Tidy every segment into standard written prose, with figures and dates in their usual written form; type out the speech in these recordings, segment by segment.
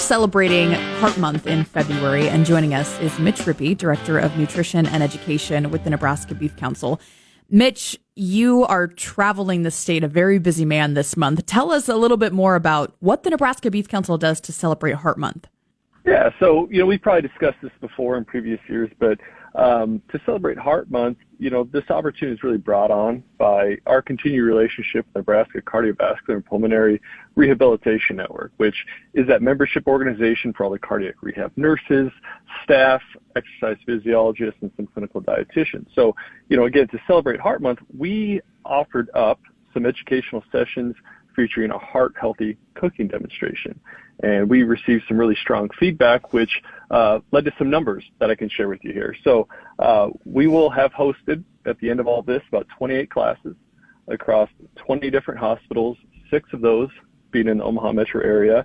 celebrating Heart Month in February, and joining us is Mitch Rippey, Director of Nutrition and Education with the Nebraska Beef Council. Mitch, you are traveling the state, a very busy man this month. Tell us a little bit more about what the Nebraska Beef Council does to celebrate Heart Month. Yeah, so, we've probably discussed this before in previous years, but to celebrate Heart Month, this opportunity is really brought on by our continued relationship with Nebraska Cardiovascular and Pulmonary Rehabilitation Network, which is that membership organization for all the cardiac rehab nurses, staff, exercise physiologists, and some clinical dietitians. So, again, to celebrate Heart Month, we offered up some educational sessions featuring a heart-healthy cooking demonstration. And we received some really strong feedback, which led to some numbers that I can share with you here. So we will have hosted, at the end of all this, about 28 classes across 20 different hospitals, 6 of those being in the Omaha metro area.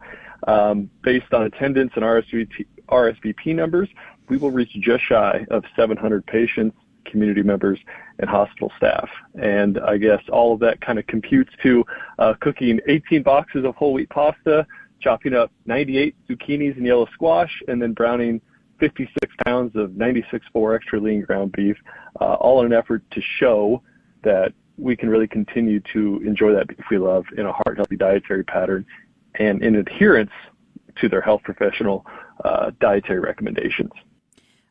Based on attendance and RSVP numbers, we will reach just shy of 700 patients, community members, and hospital staff. And I guess all of that kind of computes to cooking 18 boxes of whole wheat pasta, chopping up 98 zucchinis and yellow squash, and then browning 56 pounds of 96.4 extra lean ground beef, all in an effort to show that we can really continue to enjoy that beef we love in a heart-healthy dietary pattern and in adherence to their health professional dietary recommendations.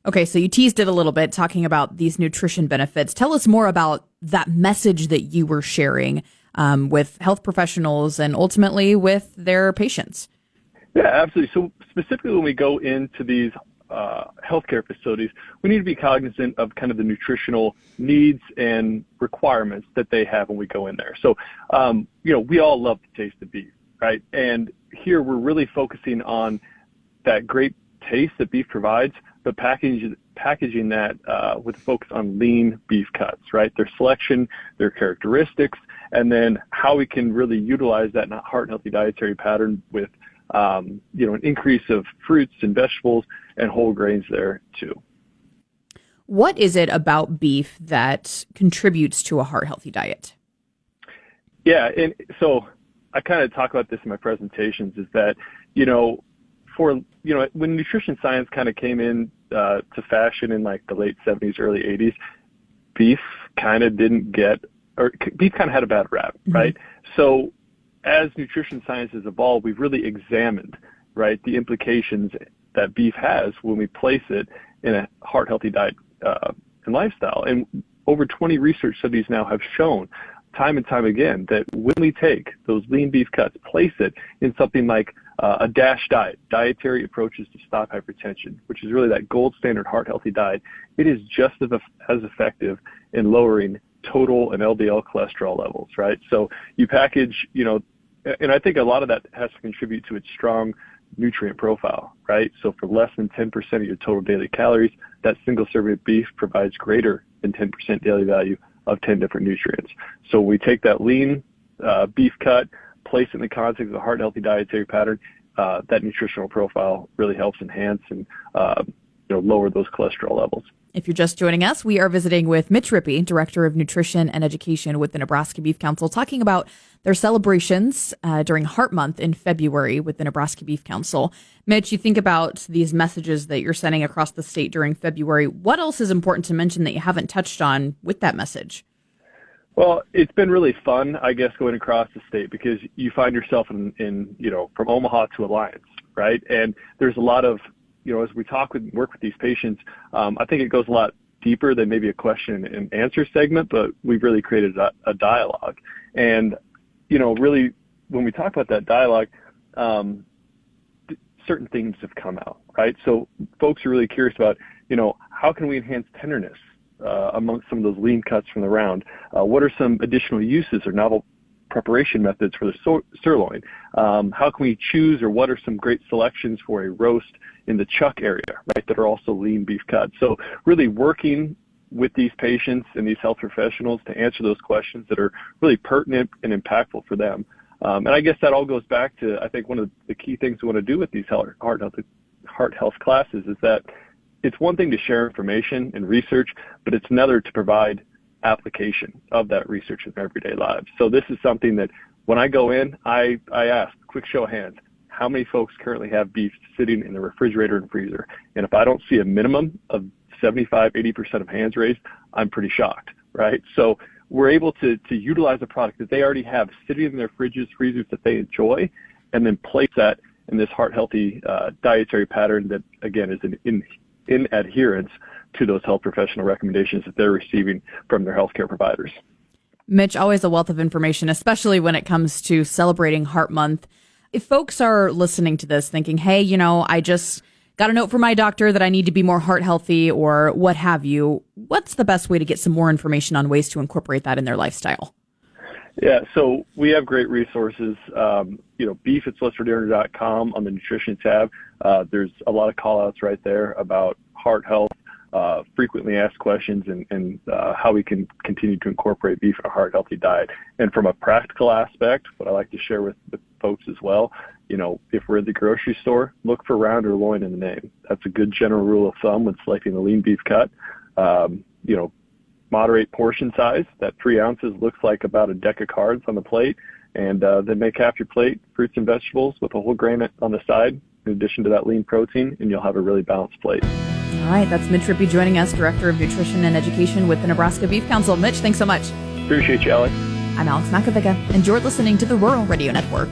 Okay, so you teased it a little bit, talking about these nutrition benefits. Tell us more about that message that you were sharing with health professionals and ultimately with their patients. Yeah, absolutely. So specifically when we go into these healthcare facilities, we need to be cognizant of kind of the nutritional needs and requirements that they have when we go in there. So, we all love the taste of beef, right? And here we're really focusing on that great taste that beef provides, but packaging that with a focus on lean beef cuts, right? Their selection, their characteristics, and then how we can really utilize that heart-healthy dietary pattern with, an increase of fruits and vegetables and whole grains there too. What is it about beef that contributes to a heart-healthy diet? Yeah, and so I kind of talk about this in my presentations is that, when nutrition science kind of came in to fashion in like the late 70s, early 80s, beef kind of had a bad rap, right? So as nutrition science has evolved, we've really examined, right, the implications that beef has when we place it in a heart-healthy diet and lifestyle. And over 20 research studies now have shown time and time again that when we take those lean beef cuts, place it in something like a DASH diet, dietary approaches to stop hypertension, which is really that gold standard heart-healthy diet, it is just as effective in lowering total and LDL cholesterol levels, right? So you package, and I think a lot of that has to contribute to its strong nutrient profile, right? So for less than 10% of your total daily calories, that single serving of beef provides greater than 10% daily value of 10 different nutrients. So we take that lean beef cut, place it in the context of a heart-healthy dietary pattern, that nutritional profile really helps enhance and lower those cholesterol levels. If you're just joining us, we are visiting with Mitch Rippey, Director of Nutrition and Education with the Nebraska Beef Council, talking about their celebrations during Heart Month in February with the Nebraska Beef Council. Mitch, you think about these messages that you're sending across the state during February. What else is important to mention that you haven't touched on with that message? Well, it's been really fun, I guess, going across the state because you find yourself in from Omaha to Alliance, right? And there's a lot of, as we work with these patients, I think it goes a lot deeper than maybe a question and answer segment, but we've really created a dialogue. And, really when we talk about that dialogue, certain things have come out, right? So folks are really curious about, how can we enhance tenderness amongst some of those lean cuts from the round? What are some additional uses or novel preparation methods for the sirloin? How can we choose, or what are some great selections for a roast in the chuck area, right, that are also lean beef cuts? So really working with these patients and these health professionals to answer those questions that are really pertinent and impactful for them. And I guess that all goes back to, I think, one of the key things we want to do with these heart health classes is that it's one thing to share information and research, but it's another to provide application of that research in their everyday lives. So this is something that when I go in, I ask, quick show of hands, how many folks currently have beef sitting in the refrigerator and freezer. And if I don't see a minimum of 75, 80% of hands raised, I'm pretty shocked, right? So we're able to utilize a product that they already have sitting in their fridges, freezers that they enjoy, and then place that in this heart-healthy dietary pattern that, again, is in adherence to those health professional recommendations that they're receiving from their healthcare providers. Mitch, always a wealth of information, especially when it comes to celebrating Heart Month. If folks are listening to this thinking, hey, I just got a note from my doctor that I need to be more heart healthy or what have you, what's the best way to get some more information on ways to incorporate that in their lifestyle? Yeah, so we have great resources. beef@celestialdinner.com on the nutrition tab. There's a lot of call outs right there about heart health, frequently asked questions, and how we can continue to incorporate beef in a heart healthy diet. And from a practical aspect, what I like to share with folks as well, if we're at the grocery store, look for round or loin in the name. That's a good general rule of thumb when selecting the lean beef cut. Moderate portion size. That 3 ounces looks like about a deck of cards on the plate. And then make half your plate fruits and vegetables with a whole grain on the side, in addition to that lean protein, and you'll have a really balanced plate. All right, that's Mitch Rippey joining us, Director of Nutrition and Education with the Nebraska Beef Council. Mitch, thanks so much. Appreciate you, Alex. I'm Alex Makovica, and you're listening to the Rural Radio Network.